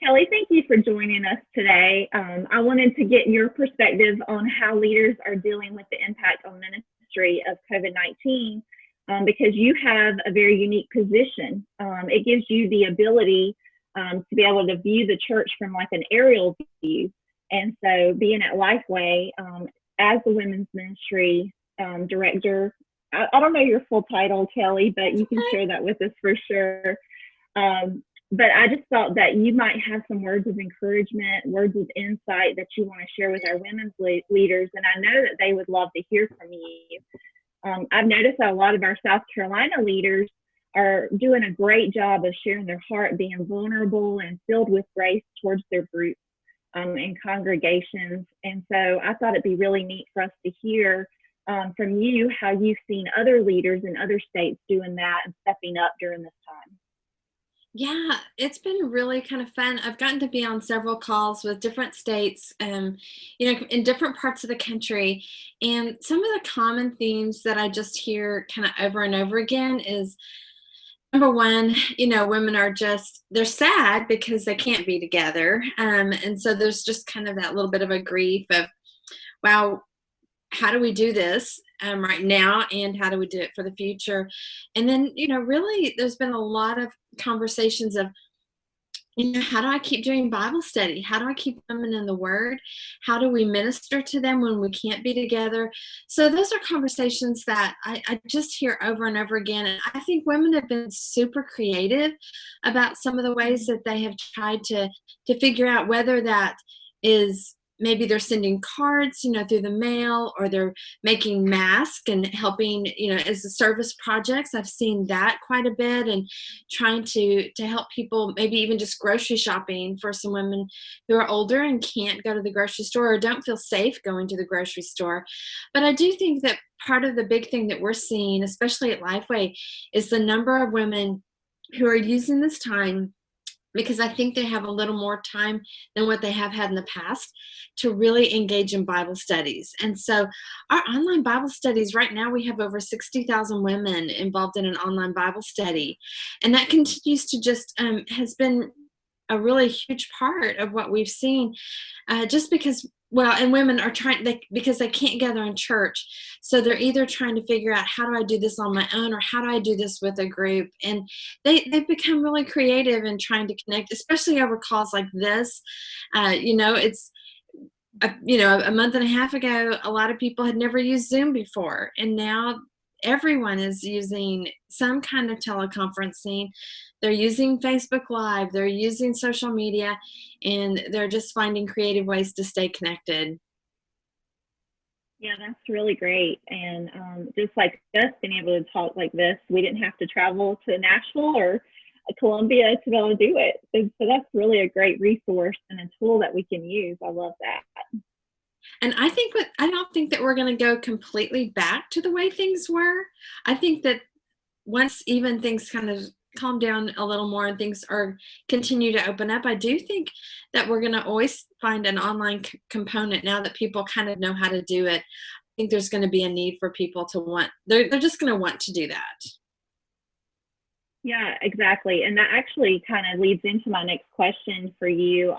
Kelly, thank you for joining us today. I wanted to get your perspective on how leaders are dealing with the impact on ministry of COVID 19 because you have a very unique position. It gives you the ability to be able to view the church from like an aerial view. And so, being at Lifeway as the women's ministry director, I don't know your full title, Kelly, but you can share that with us for sure. Um, but I just thought that you might have some words of encouragement, words of insight that you want to share with our women's leaders. And I know that they would love to hear from you. I've noticed that a lot of our South Carolina leaders are doing a great job of sharing their heart, being vulnerable and filled with grace towards their groups and congregations. And so I thought it'd be really neat for us to hear from you how you've seen other leaders in other states doing that and stepping up during this time. Yeah, it's been really kind of fun. I've gotten to be on several calls with different states, in different parts of the country. And some of the common themes that I just hear kind of over and over again is number one, women are they're sad because they can't be together. And so there's just kind of that little bit of a grief of, wow, how do we do this right now, and how do we do it for the future? And then, really, there's been a lot of conversations of, how do I keep doing Bible study? How do I keep women in the Word? How do we minister to them when we can't be together? So those are conversations that I just hear over and over again. And I think women have been super creative about some of the ways that they have tried to figure out whether that is maybe they're sending cards, through the mail, or they're making masks and helping, as the service projects. I've seen that quite a bit, and trying to help people, maybe even just grocery shopping for some women who are older and can't go to the grocery store or don't feel safe going to the grocery store. But I do think that part of the big thing that we're seeing, especially at Lifeway, is the number of women who are using this time, because I think they have a little more time than what they have had in the past, to really engage in Bible studies. And so our online Bible studies, right now we have over 60,000 women involved in an online Bible study. And that continues to just has been a really huge part of what we've seen, just because, well, and women are because they can't gather in church. So they're either trying to figure out, how do I do this on my own, or how do I do this with a group? And they've become really creative in trying to connect, especially over calls like this. It's, a month and a half ago, a lot of people had never used Zoom before. And now everyone is using some kind of teleconferencing. They're using Facebook Live, they're using social media, and they're just finding creative ways to stay connected. Yeah, that's really great. And just like us being able to talk like this, we didn't have to travel to Nashville or Columbia to be able to do it. And so that's really a great resource and a tool that we can use. I love that. And I don't think that we're going to go completely back to the way things were. I think that once even things kind of calm down a little more and things are continue to open up, I do think that we're going to always find an online component now that people kind of know how to do it. I think there's going to be a need for people to they're just going to want to do that. Yeah, exactly. And that actually kind of leads into my next question for you.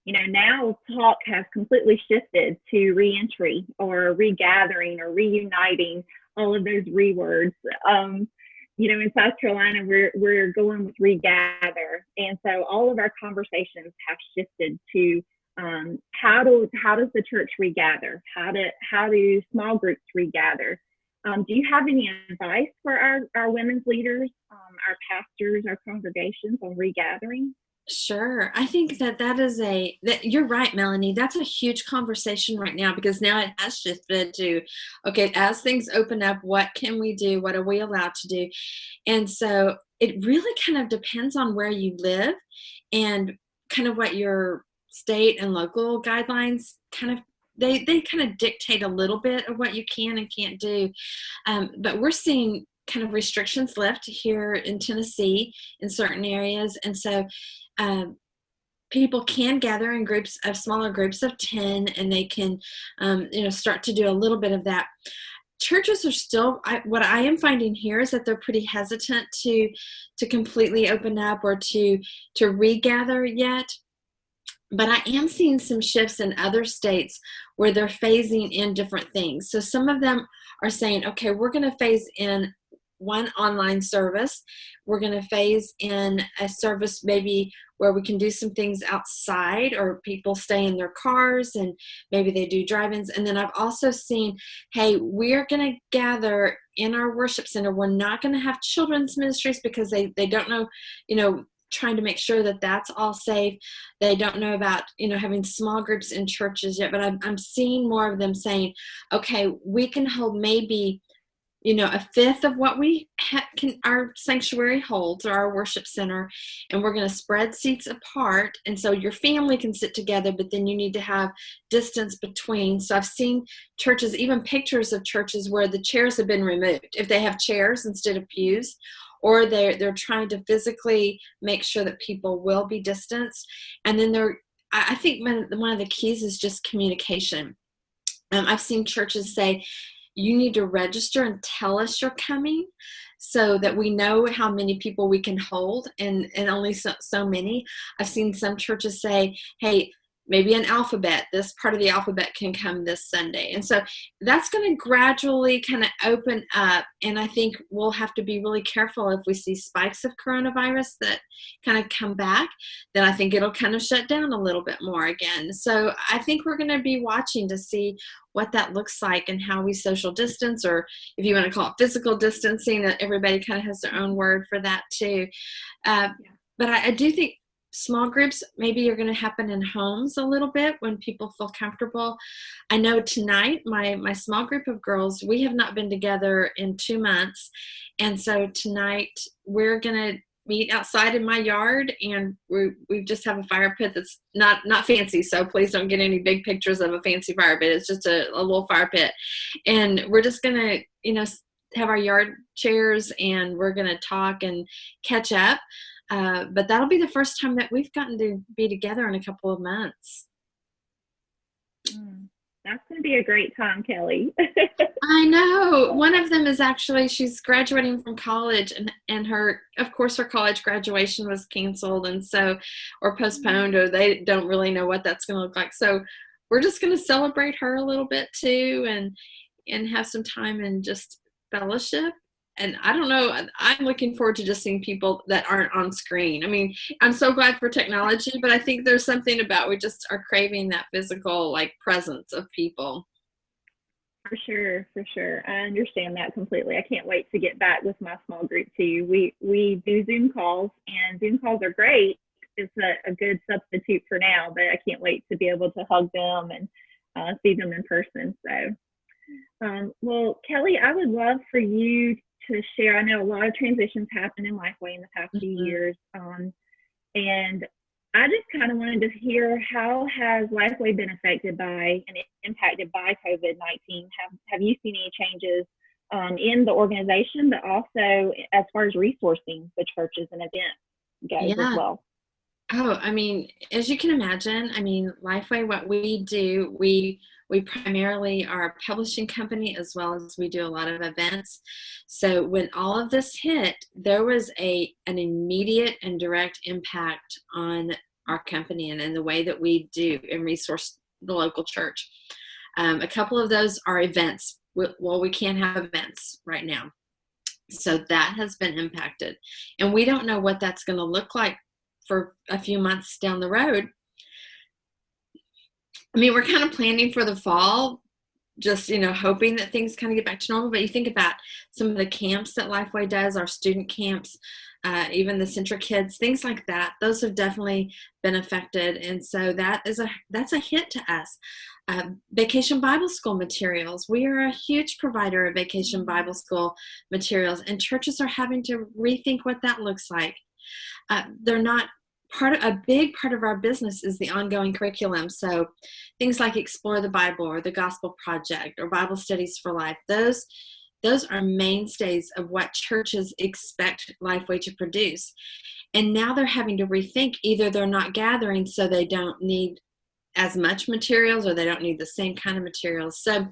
Now talk has completely shifted to reentry or regathering or reuniting, all of those rewords. In South Carolina, we're going with regather, and so all of our conversations have shifted to how does the church regather? How do small groups regather? Do you have any advice for our women's leaders, our pastors, our congregations on regathering? Sure. I think that you're right, Melanie. That's a huge conversation right now, because now it has shifted to, okay, as things open up, what can we do? What are we allowed to do? And so it really kind of depends on where you live, and kind of what your state and local guidelines they kind of dictate a little bit of what you can and can't do. But we're seeing kind of restrictions lift here in Tennessee in certain areas. And so people can gather in smaller groups of 10, and they can, start to do a little bit of that. churches are still, what I am finding here is that they're pretty hesitant to completely open up or to regather yet. But I am seeing some shifts in other states where they're phasing in different things. So some of them are saying, okay, we're going to phase in one online service. We're going to phase in a service maybe where we can do some things outside, or people stay in their cars and maybe they do drive-ins. And then I've also seen, hey, we're going to gather in our worship center. We're not going to have children's ministries because they don't know, trying to make sure that that's all safe. They don't know about, having small groups in churches yet, but I'm seeing more of them saying, okay, we can hold maybe, a fifth of what we our sanctuary holds, or our worship center, and we're going to spread seats apart. And so your family can sit together, but then you need to have distance between. So I've seen churches, even pictures of churches where the chairs have been removed, if they have chairs instead of pews, or they're trying to physically make sure that people will be distanced. And then I think one of the keys is just communication. I've seen churches say, you need to register and tell us you're coming so that we know how many people we can hold, and only so many. I've seen some churches say, hey, maybe an alphabet, this part of the alphabet can come this Sunday. And so that's going to gradually kind of open up. And I think we'll have to be really careful if we see spikes of coronavirus that kind of come back, then I think it'll kind of shut down a little bit more again. So I think we're going to be watching to see what that looks like and how we social distance, or if you want to call it physical distancing, that everybody kind of has their own word for that too. But I do think small groups maybe are going to happen in homes a little bit when people feel comfortable. I know tonight, my small group of girls, we have not been together in 2 months. And so tonight we're going to meet outside in my yard, and we just have a fire pit that's not fancy. So please don't get any big pictures of a fancy fire pit. It's just a little fire pit. And we're just going to, have our yard chairs, and we're going to talk and catch up. But that'll be the first time that we've gotten to be together in a couple of months. That's going to be a great time, Kelly. I know. One of them is actually, she's graduating from college, and her college graduation was canceled, and so, or postponed, or they don't really know what that's going to look like. So we're just going to celebrate her a little bit too, and have some time and just fellowship. And I don't know, I'm looking forward to just seeing people that aren't on screen. I mean, I'm so glad for technology, but I think there's something about, we just are craving that physical, presence of people. For sure. I understand that completely. I can't wait to get back with my small group too. We do Zoom calls, and Zoom calls are great. It's a good substitute for now, but I can't wait to be able to hug them and see them in person. So, well, Kelly, I would love for you to share. I know a lot of transitions happened in Lifeway in the past few years, and I just kind of wanted to hear, how has Lifeway been affected by and impacted by COVID-19? Have you seen any changes in the organization, but also as far as resourcing the churches and events goes as well? Oh, I mean, as you can imagine, Lifeway, what we do, we primarily are a publishing company, as well as we do a lot of events. So when all of this hit, there was an immediate and direct impact on our company and the way that we do and resource the local church. A couple of those are events. Well, we can't have events right now. So that has been impacted. And we don't know what that's going to look like for a few months down the road. I mean, we're kind of planning for the fall, just, hoping that things kind of get back to normal. But you think about some of the camps that Lifeway does, our student camps, even the Centra Kids, things like that. Those have definitely been affected. And so that's a hit to us. Vacation Bible School materials. We are a huge provider of Vacation Bible School materials, and churches are having to rethink what that looks like. They're not a big part of our business is the ongoing curriculum. So things like Explore the Bible, or the Gospel Project, or Bible Studies for Life, those are mainstays of what churches expect Lifeway to produce. And now they're having to rethink, either they're not gathering, so they don't need as much materials, or they don't need the same kind of materials. So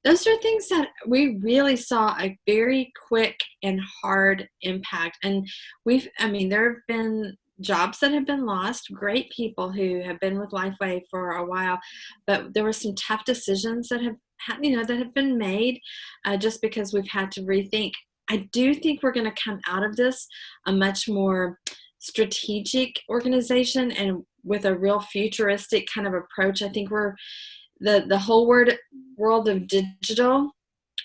those are things that we really saw a very quick and hard impact. And there have been jobs that have been lost, great people who have been with Lifeway for a while, but there were some tough decisions that have been made just because we've had to rethink. I do think we're going to come out of this a much more strategic organization and with a real futuristic kind of approach. I think the whole world of digital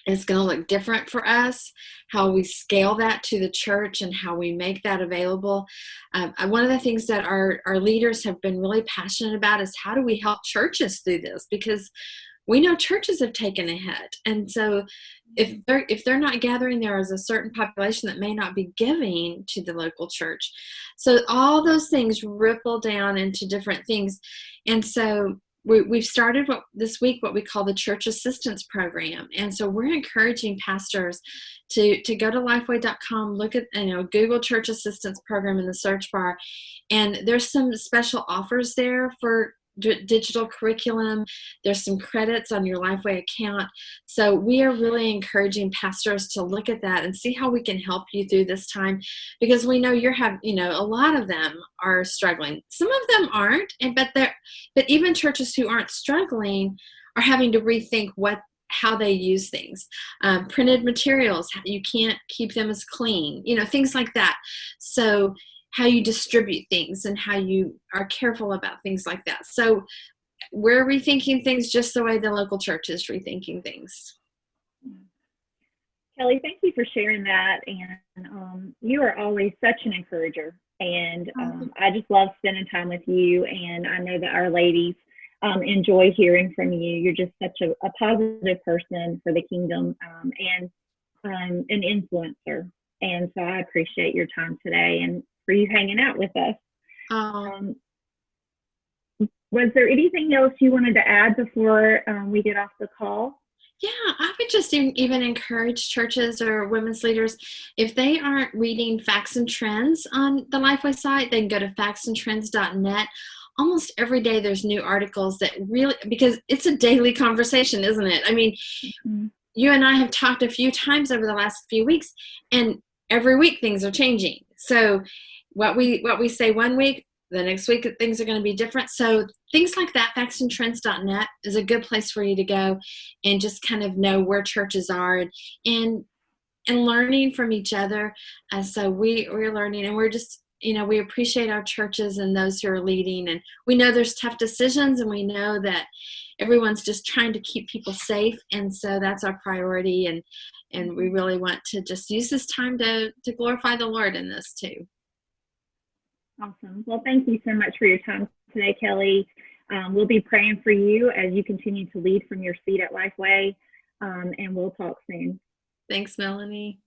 is going to look different for us, how we scale that to the church and how we make that available. One of the things that our leaders have been really passionate about is how do we help churches through this, because we know churches have taken a hit. And so if they're not gathering, there is a certain population that may not be giving to the local church. So all those things ripple down into different things. And so we've started this week what we call the Church Assistance Program. And so we're encouraging pastors to go to lifeway.com, look at, Google Church Assistance Program in the search bar. And there's some special offers there for digital curriculum. There's some credits on your Lifeway account. So we are really encouraging pastors to look at that and see how we can help you through this time, because we know a lot of them are struggling. Some of them aren't, but even churches who aren't struggling are having to rethink how they use things. Printed materials, you can't keep them as clean, things like that. So how you distribute things and how you are careful about things like that. So we're rethinking things just the way the local church is rethinking things. Kelly, thank you for sharing that. And you are always such an encourager. And I just love spending time with you. And I know that our ladies enjoy hearing from you. You're just such a positive person for the kingdom and an influencer. And so I appreciate your time today and for you hanging out with us. Was there anything else you wanted to add before we get off the call? Yeah, I would just even encourage churches or women's leaders, if they aren't reading Facts and Trends on the Lifeway site, they can go to factsandtrends.net. Almost every day there's new articles that really, because it's a daily conversation, isn't it? I mean, you and I have talked a few times over the last few weeks, and every week things are changing. So what we say one week, the next week things are going to be different. So things like that, factsandtrends.net is a good place for you to go and just kind of know where churches are and learning from each other. So we're learning, and we're just, we appreciate our churches and those who are leading. And we know there's tough decisions, and we know that everyone's just trying to keep people safe. And so that's our priority. And we really want to just use this time to glorify the Lord in this too. Awesome. Well, thank you so much for your time today, Kelly. We'll be praying for you as you continue to lead from your seat at Lifeway, and we'll talk soon. Thanks, Melanie.